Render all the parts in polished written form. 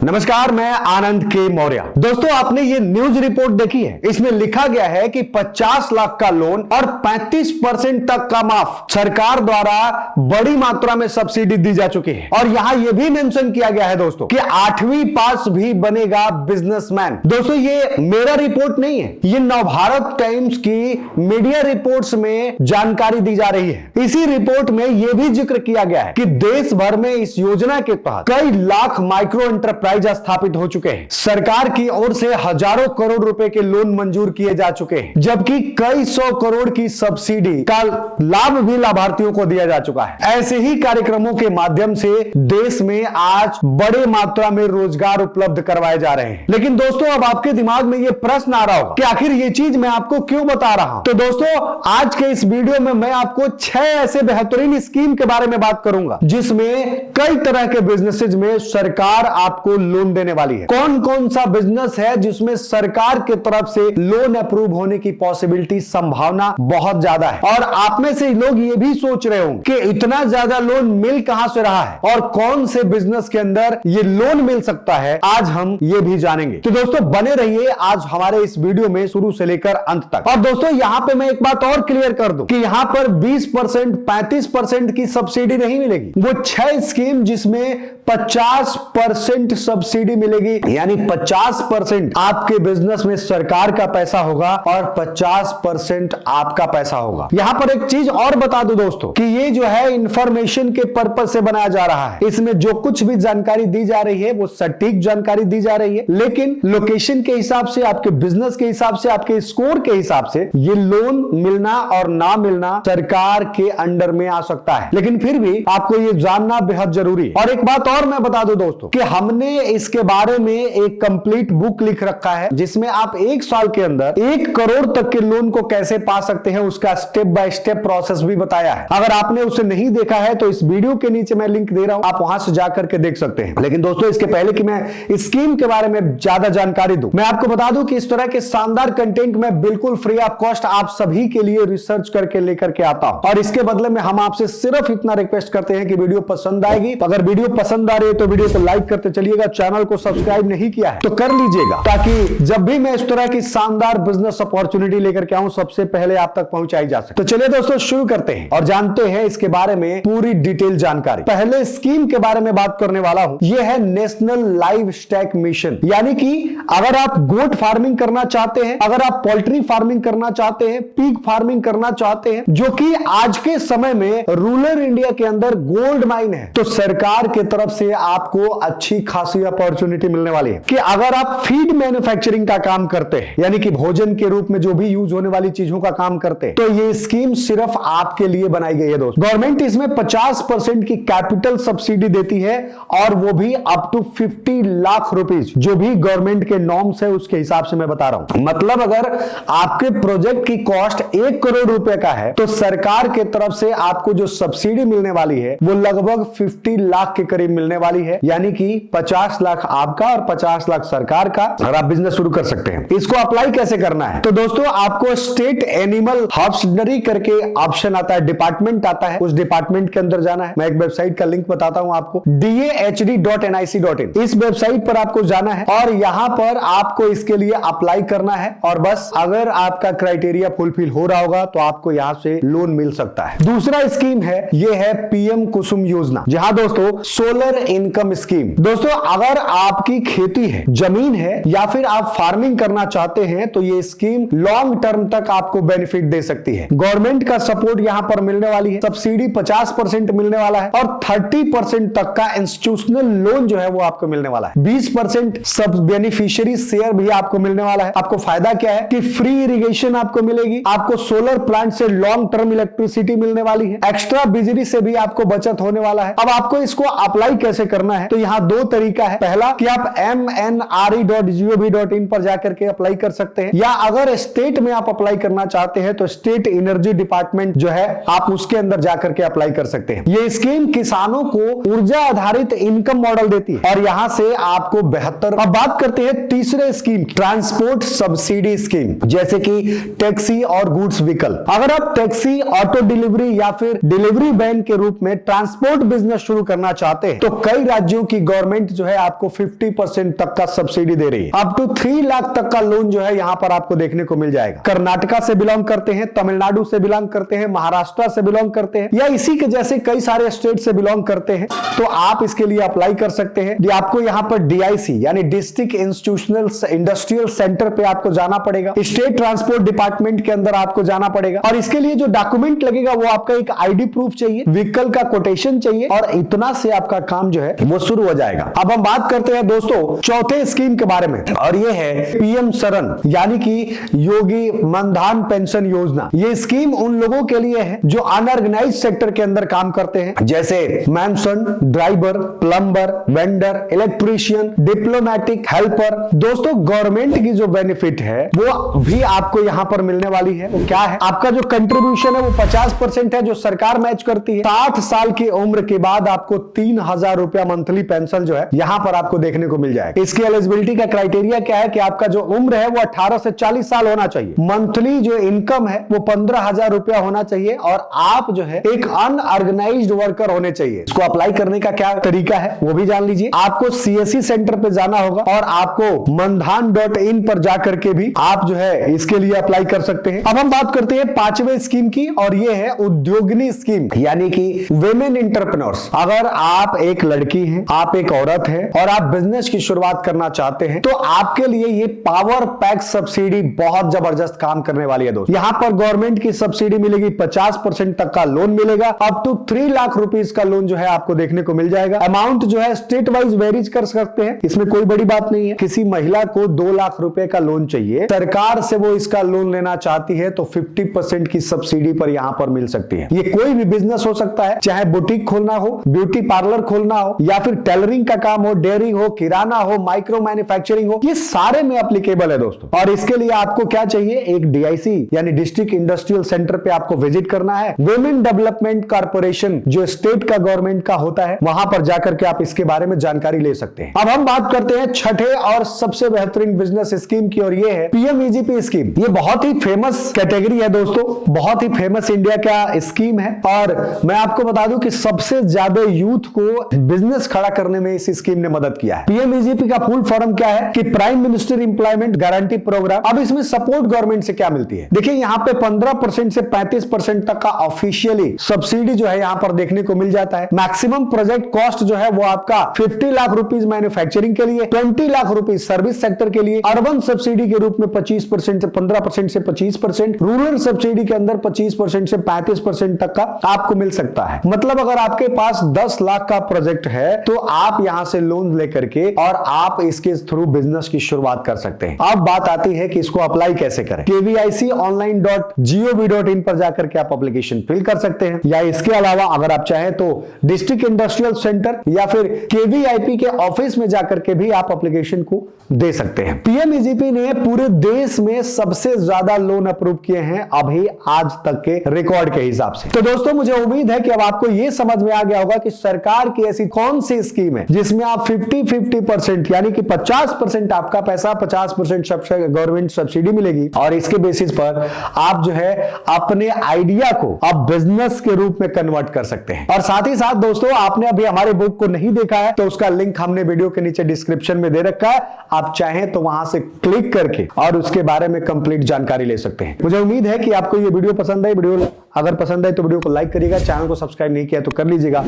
नमस्कार, मैं आनंद के मौर्य। दोस्तों, आपने ये न्यूज रिपोर्ट देखी है? इसमें लिखा गया है कि 50 लाख का लोन और 35% तक का माफ सरकार द्वारा बड़ी मात्रा में सब्सिडी दी जा चुकी है। और यहां यह भी मेंशन किया गया है दोस्तों कि 8वीं पास भी बनेगा बिजनेसमैन। दोस्तों, ये मेरा रिपोर्ट नहीं है, ये नवभारत टाइम्स की मीडिया रिपोर्ट्स में जानकारी दी जा रही है। इसी रिपोर्ट में यह भी जिक्र किया गया है कि देश भर में इस योजना के तहत कई लाख माइक्रो एंटरप्राइज स्थापित हो चुके हैं। सरकार की ओर से हजारों करोड़ रुपए के लोन मंजूर किए जा चुके हैं, जबकि कई 100 करोड़ की सब्सिडी का लाभ भी लाभार्थियों को दिया जा चुका है। ऐसे ही कार्यक्रमों के माध्यम से देश में आज बड़े मात्रा में रोजगार उपलब्ध करवाए जा रहे हैं। लेकिन दोस्तों, अब आपके दिमाग में यह प्रश्न आ रहा होगा कि आखिर ये चीज मैं आपको क्यों बता रहा हूं। तो दोस्तों, आज के इस वीडियो में मैं आपको 6 ऐसे बेहतरीन स्कीम के बारे में बात करूंगा जिसमें कई तरह के बिजनेसेस में सरकार आपको लोन देने वाली है। कौन कौन सा बिजनेस है जिसमें सरकार की तरफ से लोन अप्रूव होने की पॉसिबिलिटी, संभावना बहुत ज्यादा है। और आप में से लोग ये भी सोच रहे होंगे कि इतना ज्यादा लोन मिल कहां से रहा है और कौन से बिजनेस के अंदर ये लोन मिल सकता है, आज हम ये भी जानेंगे। तो दोस्तों, बने रहिए आज हमारे इस वीडियो में शुरू से लेकर अंत तक। और दोस्तों, यहां पे मैं एक बात और क्लियर कर दूं कि यहां पर 20%, 35% की सब्सिडी नहीं मिलेगी। वो 6 स्कीम जिसमें 50% सब्सिडी मिलेगी, यानी 50% आपके बिजनेस में सरकार का पैसा होगा और 50% आपका पैसा होगा। यहां पर एक चीज और बता दूं दोस्तों कि ये जो है इंफॉर्मेशन के पर्पज से बनाया जा रहा है। इसमें जो कुछ भी जानकारी दी जा रही है वो सटीक जानकारी दी जा रही है, लेकिन लोकेशन के हिसाब से, आपके बिजनेस के हिसाब से, आपके स्कोर के हिसाब से ये लोन मिलना और ना मिलना सरकार के अंडर में आ सकता है। लेकिन फिर भी आपको ये जानना बेहद जरूरी है। और एक बात और मैं बता दूं दोस्तों कि हमने इसके बारे में एक कंप्लीट बुक लिख रखा है जिसमें आप 1 साल के अंदर 1 करोड़ तक के लोन को कैसे पा सकते हैं, उसका स्टेप बाय स्टेप प्रोसेस भी बताया है। अगर आपने उसे नहीं देखा है तो इस वीडियो के नीचे मैं लिंक दे रहा हूं, आप वहां से जाकर के देख सकते हैं। लेकिन दोस्तों, इसके पहले कि मैं स्कीम के बारे में ज्यादा जानकारी दूं, मैं आपको बता दूं कि इस तरह के शानदार कंटेंट में बिल्कुल फ्री ऑफ कॉस्ट आप सभी के लिए रिसर्च करके लेकर के आता हूं। और इसके बदले में हम आपसे सिर्फ इतना रिक्वेस्ट करते हैं कि वीडियो पसंद आएगी, अगर वीडियो पसंद आ रही है तो वीडियो को लाइक करते चलिएगा। चैनल को सब्सक्राइब नहीं किया है तो कर लीजिएगा, ताकि जब भी मैं इस तरह की शानदार बिजनेस अपॉर्चुनिटी लेकर के आऊं सबसे पहले आप तक पहुंचाई जा सके। तो चलिए दोस्तों, शुरू करते हैं और जानते हैं इसके बारे में पूरी डिटेल जानकारी। पहले स्कीम के बारे में बात करने वाला हूं, यह है नेशनल लाइवस्टॉक मिशन। यानी कि अगर आप गोट फार्मिंग करना चाहते हैं, अगर आप पोल्ट्री फार्मिंग करना चाहते हैं, पिग फार्मिंग करना चाहते हैं, जो कि आज के समय में रूरल इंडिया के अंदर गोल्ड माइन है, तो सरकार की तरफ से आपको अच्छी खासी अपॉर्चुनिटी मिलने वाली है कि अगर आप फीड मैन्युफैक्चरिंग का काम करते हैं, यानी कि भोजन के रूप में जो भी यूज होने वाली चीजों का काम करते हैं, तो ये स्कीम सिर्फ आपके लिए बनाई गई है दोस्तों। गवर्नमेंट इसमें 50% की कैपिटल सब्सिडी देती है और वो भी अप टू 50 लाख रुपीज, जो भी गवर्नमेंट के नॉर्म्स है उसके हिसाब से मैं बता रहा हूं। मतलब अगर आपके प्रोजेक्ट की कॉस्ट 1 करोड़ रुपए का है तो सरकार के तरफ से आपको जो सब्सिडी मिलने वाली है वो लगभग 50 लाख के करीब मिलने वाली है, यानी कि 50 लाख आपका और 50 लाख सरकार का, और आप बिजनेस शुरू कर सकते हैं। इसको अप्लाई कैसे करना है? तो दोस्तों, आपको स्टेट एनिमल हस्बेंडरी करके ऑप्शन आता है, डिपार्टमेंट आता है, उस डिपार्टमेंट के अंदर जाना है। मैं एक वेबसाइट का लिंक बताता हूं आपको, dahd.nic.in। इस वेबसाइट पर आपको जाना है और यहां पर आपको इसके लिए अप्लाई करना है। और बस अगर आपका क्राइटेरिया फुलफिल हो रहा होगा तो आपको यहां से लोन मिल सकता है। दूसरा स्कीम है, यह है पीएम कुसुम योजना। जहां दोस्तों सोलर इनकम स्कीम। दोस्तों, अगर आपकी खेती है, जमीन है, या फिर आप फार्मिंग करना चाहते हैं तो ये स्कीम लॉन्ग टर्म तक आपको बेनिफिट दे सकती है। गवर्नमेंट का सपोर्ट यहां पर मिलने वाली है, सब्सिडी 50% मिलने वाला है और 30% तक का इंस्टीट्यूशनल लोन जो है वो आपको मिलने वाला है। 20% सब बेनिफिशियरी शेयर भी आपको मिलने वाला है। आपको फायदा क्या है कि फ्री इरिगेशन आपको मिलेगी, आपको सोलर प्लांट से लॉन्ग टर्म इलेक्ट्रिसिटी मिलने वाली है, एक्स्ट्रा बिजली से भी आपको बचत होने वाला है। अब आपको इसको अप्लाई कैसे करना है? तो यहां 2 तरीका है। पहला कि आप mnre.gov.in पर जाकर के अप्लाई कर सकते हैं, या अगर स्टेट में आप अप्लाई करना चाहते हैं तो स्टेट एनर्जी डिपार्टमेंट जो है आप उसके अंदर जाकर के अप्लाई कर सकते हैं। ये स्कीम किसानों को ऊर्जा आधारित इनकम मॉडल देती है और यहां से आपको बेहतर। अब बात करते हैं तीसरे स्कीम, ट्रांसपोर्ट सब्सिडी स्कीम, जैसे कि टैक्सी और गुड्स व्हीकल। अगर आप टैक्सी, ऑटो डिलीवरी या फिर डिलीवरी वैन के रूप में ट्रांसपोर्ट बिजनेस शुरू करना चाहते हैं तो कई राज्यों की गवर्नमेंट जो है आपको 50% तक का सब्सिडी दे रही है। अप टू 3 लाख तक का लोन जो है यहां पर आपको देखने को मिल जाएगा। कर्नाटका से बिलोंग करते हैं, तमिलनाडु से बिलोंग करते हैं, महाराष्ट्र से बिलोंग करते हैं, या इसी के जैसे कई सारे स्टेट से बिलोंग करते हैं, तो आप इसके लिए अप्लाई कर सकते हैं। आपको यहां पर DIC यानी डिस्ट्रिक्ट इंस्टीट्यूशनल इंडस्ट्रियल सेंटर पे आपको जाना पड़ेगा, स्टेट ट्रांसपोर्ट डिपार्टमेंट के अंदर आपको जाना पड़ेगा, और इसके लिए जो डॉक्यूमेंट लगेगा वो आपका एक ID प्रूफ चाहिए, व्हीकल का कोटेशन चाहिए, और इतना से आपका काम जो है वो शुरू हो जाएगा। अब हम बात करते हैं दोस्तों चौथे स्कीम के बारे में, और ये है PM शरण यानी कि योगी मनधन पेंशन योजना। ये स्कीम उन लोगों के लिए है जो अनऑर्गेनाइज्ड सेक्टर के अंदर काम करते हैं, जैसे mason, driver, plumber, vendor, electrician, diplomatic helper. दोस्तों गवर्नमेंट की जो बेनिफिट है वो भी आपको यहां पर मिलने वाली है। वो क्या है? आपका जो कंट्रीब्यूशन है वो 50% है जो सरकार मैच करती है। 60 साल की उम्र के बाद आपको 3000 रुपया मंथली पेंशन जो है यहां पर आपको देखने को मिल जाएगा। इसकी एलिजिबिलिटी का क्राइटेरिया क्या है कि आपका जो उम्र है वो 18 से 40 साल होना चाहिए, मंथली जो इनकम है वो 15,000 रुपया होना चाहिए, और आप जो है एक अनऑर्गेनाइज्ड वर्कर होने चाहिए। इसको अप्लाई करने का क्या तरीका है वो भी जान लीजिए। आपको CSC सेंटर पे जाना होगा, और आपको mandhan.in पर जाकर के भी आप जो है इसके लिए अप्लाई कर सकते हैं। अब हम बात करते हैं 5वें स्कीम की, और ये है उद्योगिनी स्कीम यानी कि वुमेन एंटरप्रेन्योर्स। अगर आप एक लड़की हैं, आप एक औरत हैं, और आप बिजनेस की शुरुआत करना चाहते हैं, तो आपके लिए ये पावर पैक सब्सिडी बहुत जबरदस्त काम करने वाली है दोस्तों। यहां पर गवर्नमेंट की सब्सिडी मिलेगी, 50% तक का लोन मिलेगा, अप टू 3 लाख रुपीस का लोन जो है आपको देखने को मिल जाएगा। अमाउंट जो है स्टेट वाइज वेरीज कर सकते हैं, इसमें कोई बड़ी बात नहीं है। किसी महिला को 2 लाख रुपए का लोन चाहिए, सरकार से वो इसका लोन लेना चाहती है, तो 50% की सब्सिडी पर यहां पर मिल सकती है। ये कोई भी बिजनेस हो सकता है, चाहे बुटीक खोलना हो, ब्यूटी पार्लर खोलना हो, या फिर टेलरिंग का काम हो, डेयरी हो, किराना हो, माइक्रो मैन्युफैक्चरिंग हो, ये सारे में एप्लीकेबल है दोस्तों। और इसके लिए आपको क्या चाहिए? एक DIC यानी डिस्ट्रिक्ट इंडस्ट्रियल सेंटर पे आपको विजिट करना है। वुमेन डेवलपमेंट कॉर्पोरेशन जो स्टेट का गवर्नमेंट का होता है, वहां पर जाकर के आप इसके बारे में जानकारी ले सकते हैं। अब हम बात करते हैं छठे और सबसे बेहतरीन बिजनेस स्कीम की, और ये है PMEGP स्कीम। ये बहुत ही फेमस कैटेगरी है दोस्तों, बहुत ही फेमस इंडिया का स्कीम है, और मैं आपको बता दूं कि सबसे ज्यादा यूथ को बिजनेस खड़ा करने में इस स्कीम ने मदद किया है। PMEGP का फुल फॉर्म क्या है कि prime minister employment guarantee programme. अब इसमें सपोर्ट गवर्नमेंट से क्या मिलती है? देखिए यहाँ पे 15% से 35% तक का ऑफिशियली सब्सिडी जो है यहाँ पर देखने को मिल जाता है। मैक्सिमम प्रोजेक्ट कॉस्ट जो है वो आपका 50 लाख रुपीस मैन्युफैक्चरिंग के लिए, 20 लाख रुपीस सर्विस सेक्टर के लिए, अर्बन सब्सिडी के रूप में 25% से 15% से 25%, रूरल सब्सिडी के अंदर 25% से 35% तक का आपको मिल सकता है। मतलब अगर आपके पास 10 लाख का प्रोजेक्ट है तो आप यहां से लोन लेकर के और आप इसके थ्रू बिजनेस की शुरुआत कर सकते हैं। अब बात आती है कि इसको अप्लाई कैसे करें। KVIConline.gov.in पर जाकर के आप एप्लीकेशन फिल कर सकते हैं, या इसके अलावा अगर आप चाहें तो डिस्ट्रिक्ट इंडस्ट्रियल सेंटर या फिर KVIP के ऑफिस में जाकर के भी आप एप्लीकेशन को दे सकते हैं। PMEGP ने पूरे देश में सबसे ज्यादा लोन अप्रूव किए हैं अभी आज तक के रिकॉर्ड के हिसाब से। तो दोस्तों मुझे उम्मीद है कि अब आपको यह समझ में आ गया होगा कि सरकार की ऐसी कौन सी स्कीम है जिसमें आप 50-50% यानी कि 50% आपका पैसा, 50% गवर्नमेंट सब्सिडी मिलेगी, और इसके बेसिस पर आप जो है अपने आइडिया को आप बिजनेस के रूप में कन्वर्ट कर सकते हैं। और साथ ही साथ दोस्तों आपने अभी हमारे बुक को नहीं देखा है तो उसका लिंक हमने वीडियो के नीचे डिस्क्रिप्शन में दे रखा है, आप चाहें तो वहां से क्लिक करके और उसके बारे में कंप्लीट जानकारी ले सकते हैं। मुझे उम्मीद है कि आपको ये वीडियो पसंद है। वीडियो अगर पसंद है तो वीडियो को लाइक करिएगा, चैनल को सब्सक्राइब नहीं किया तो कर लीजिएगा,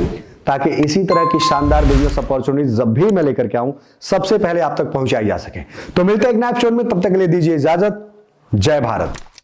ताकि इसी तरह की शानदार बिजनेस अपॉर्चुनिटी जब भी मैं लेकर के आऊं सबसे पहले आप तक पहुंचाई जा सके। तो मिलते हैं एक नए एपिसोड में, तब तक के लिए दीजिए इजाजत। जय भारत।